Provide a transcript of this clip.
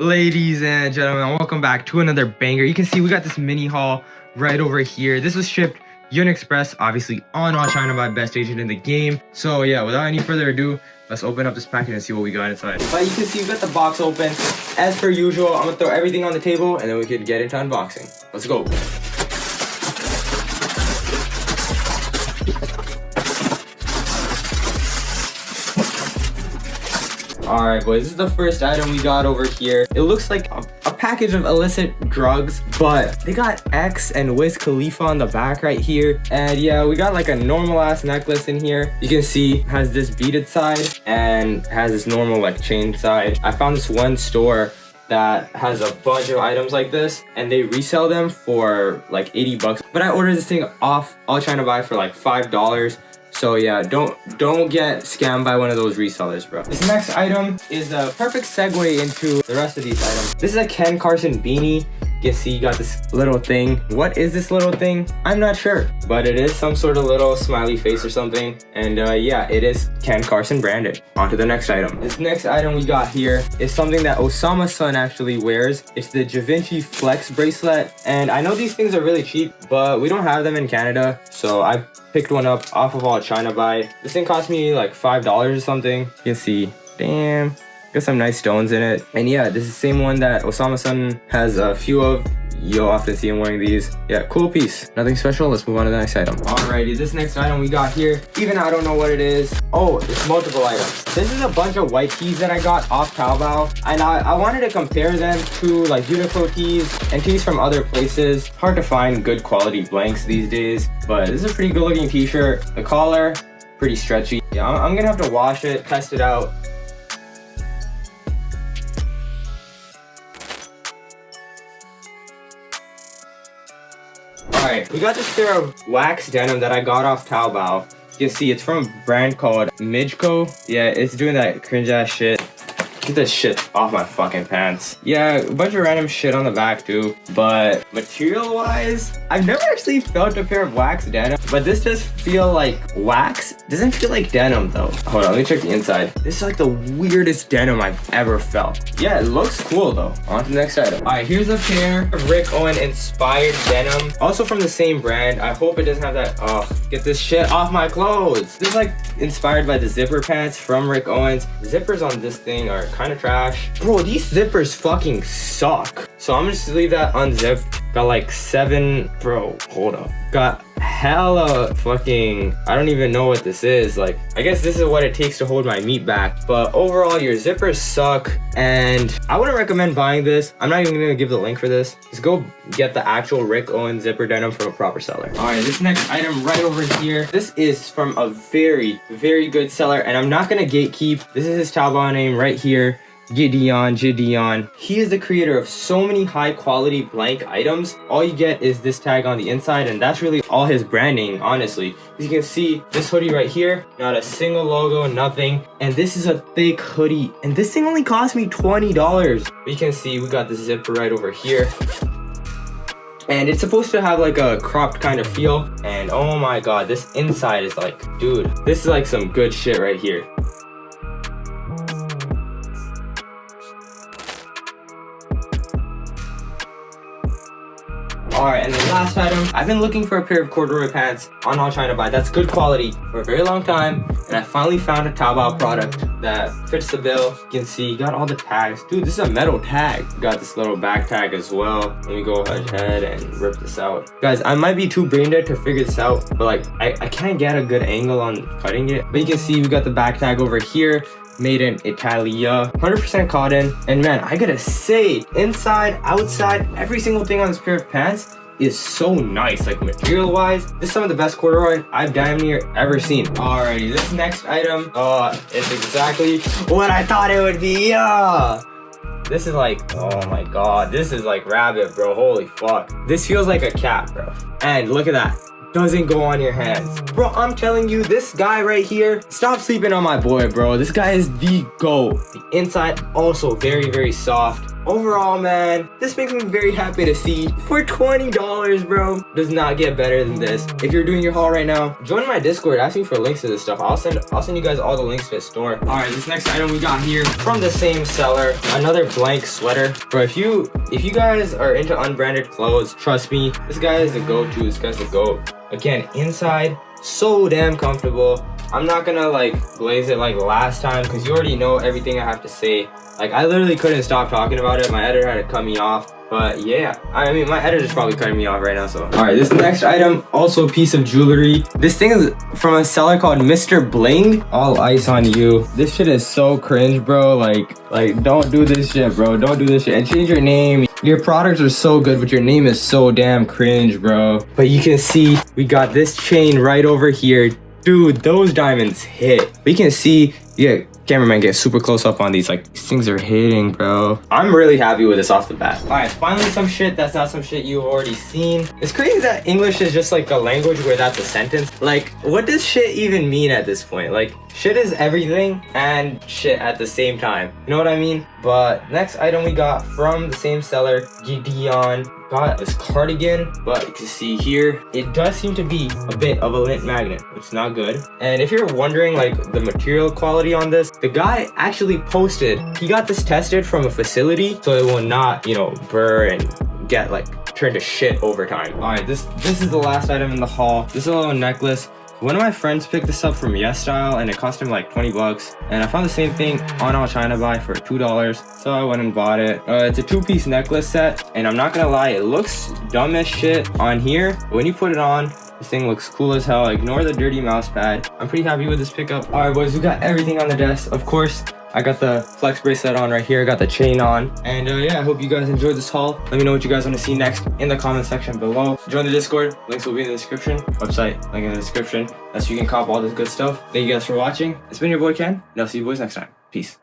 Ladies and gentlemen, welcome back to another banger. You can see we got this mini haul right over here. This was shipped Union Express, obviously on All China by best agent in the game. So yeah, without any further ado, let's open up this package and see what we got inside. But you can see we got the box open. As per usual, I'm gonna throw everything on the table and then we could get into unboxing. Let's go. Alright boys, this is the first item we got over here. It looks like a package of illicit drugs, but they got X and Wiz Khalifa on the back right here. And yeah, we got like a normal ass necklace in here. You can see it has this beaded side and has this normal like chain side. I found this one store that has a bunch of items like this and they resell them for like 80 bucks. But I ordered this thing off All China Buy for like $5. So yeah, don't get scammed by one of those resellers, bro. This next item is a perfect segue into the rest of these items. This is a Carson Beanie. You can see you got this little thing. What is this little thing? I'm not sure, but it is some sort of little smiley face or something. And yeah, it is Carson branded. On to the next item. This next item we got here is something that Osama's son actually wears. It's the Givenchy Flex bracelet. And I know these things are really cheap, but we don't have them in Canada. So I picked one up off of All China Buy. This thing cost me like $5 or something. You can see, damn. Got some nice stones in it. And yeah, this is the same one that Osama's son has a few of. You'll often see him wearing these. Yeah, cool piece. Nothing special. Let's move on to the next item. Alrighty, this next item we got here, even I don't know what it is. Oh, it's multiple items. This is a bunch of white tees that I got off Taobao. And I wanted to compare them to like Uniqlo tees and tees from other places. Hard to find good quality blanks these days. But this is a pretty good looking t-shirt. The collar, pretty stretchy. Yeah, I'm gonna have to wash it, test it out. Alright, we got this pair of wax denim that I got off Taobao. You can see it's from a brand called Mijko. Yeah, it's doing that cringe ass shit. Get this shit off my fucking pants. Yeah, a bunch of random shit on the back too. But material wise, I've never actually felt a pair of wax denim. But this does feel like wax. Doesn't feel like denim though. Hold on, let me check the inside. This is like the weirdest denim I've ever felt. Yeah, it looks cool though. On to the next item. Alright, here's a pair of Rick Owens inspired denim. Also from the same brand. I hope it doesn't have that. Oh, get this shit off my clothes. This is like inspired by the zipper pants from Rick Owens. The zippers on this thing are kind of trash. Bro, these zippers fucking suck. So I'm just leave that unzipped. Got like 7, bro, hold up. Got hella fucking, I don't even know what this is. Like, I guess this is what it takes to hold my meat back. But overall, your zippers suck. And I wouldn't recommend buying this. I'm not even gonna give the link for this. Just go get the actual Rick Owens zipper denim from a proper seller. All right, this next item right over here. This is from a very, very good seller. And I'm not gonna gatekeep. This is his Taobao name right here. Gideon. He is the creator of so many high quality blank items. All you get is this tag on the inside and that's really all his branding, honestly. As you can see, this hoodie right here, not a single logo, nothing. And this is a thick hoodie and this thing only cost me $20. But you can see we got the zipper right over here. And it's supposed to have like a cropped kind of feel. And oh my god, this inside is like, dude, this is like some good shit right here. Alright, and the last item, I've been looking for a pair of corduroy pants on All China Buy that's good quality for a very long time, and I finally found a Taobao product that fits the bill. You can see, got all the tags. Dude, this is a metal tag. Got this little back tag as well. Let me go ahead and rip this out. Guys, I might be too brain dead to figure this out, but like, I can't get a good angle on cutting it. But you can see we got the back tag over here. Made in Italia, 100% cotton. And man, I gotta say, inside, outside, every single thing on this pair of pants is so nice. Like material wise, this is some of the best corduroy I've damn near ever seen. Alrighty, this next item, it's exactly what I thought it would be. Yeah. This is like, oh my god, this is like rabbit, bro. Holy fuck. This feels like a cap, bro. And look at that. Doesn't go on your hands. Bro, I'm telling you, this guy right here, stop sleeping on my boy, bro. This guy is the GOAT. The inside also very, very soft. overall, man, this makes me very happy to see. For $20, bro, does not get better than this. If you're doing your haul right now, join my Discord, ask me for links to this stuff. I'll send you guys all the links to the store. All right, this next item we got here from the same seller, another blank sweater. Bro, if you guys are into unbranded clothes, trust me, this guy is a go-to. This guy's a GOAT. Again, inside, so damn comfortable. I'm not gonna like glaze it like last time because you already know everything I have to say. Like, I literally couldn't stop talking about it. My editor had to cut me off. But yeah, I mean, my editor's probably cutting me off right now, so. All right, this next item, also a piece of jewelry. This thing is from a seller called Mr. Bling. All ice on you. This shit is so cringe, bro. Like, don't do this shit, bro. Don't do this shit. And change your name. Your products are so good, but your name is so damn cringe, bro. But you can see, we got this chain right over here. Dude, those diamonds hit. But you can see, yeah, cameraman get super close up on these. Like, these things are hitting, bro. I'm really happy with this off the bat. All right, finally some shit that's not some shit you've already seen. It's crazy that English is just like a language where that's a sentence. Like, what does shit even mean at this point? Like, shit is everything and shit at the same time. You know what I mean? But next item we got from the same seller, Gideon. Got this cardigan, but you can see here, it does seem to be a bit of a lint magnet, which is not good. And if you're wondering like the material quality on this, the guy actually posted, he got this tested from a facility so it will not, you know, burr and get like turned to shit over time. All right, this is the last item in the haul. This is a little necklace. One of my friends picked this up from Style and it cost him like 20 bucks. And I found the same thing on ACBUY for $2. So I went and bought it. It's a 2-piece necklace set. And I'm not gonna lie, it looks dumb as shit on here. But when you put it on, this thing looks cool as hell. Ignore the dirty mouse pad. I'm pretty happy with this pickup. All right, boys, we got everything on the desk. Of course, I got the flex bracelet on right here. I got the chain on. And yeah, I hope you guys enjoyed this haul. Let me know what you guys want to see next in the comment section below. Join the Discord. Links will be in the description. Website, link in the description. That's where you can cop all this good stuff. Thank you guys for watching. It's been your boy Ken, and I'll see you boys next time. Peace.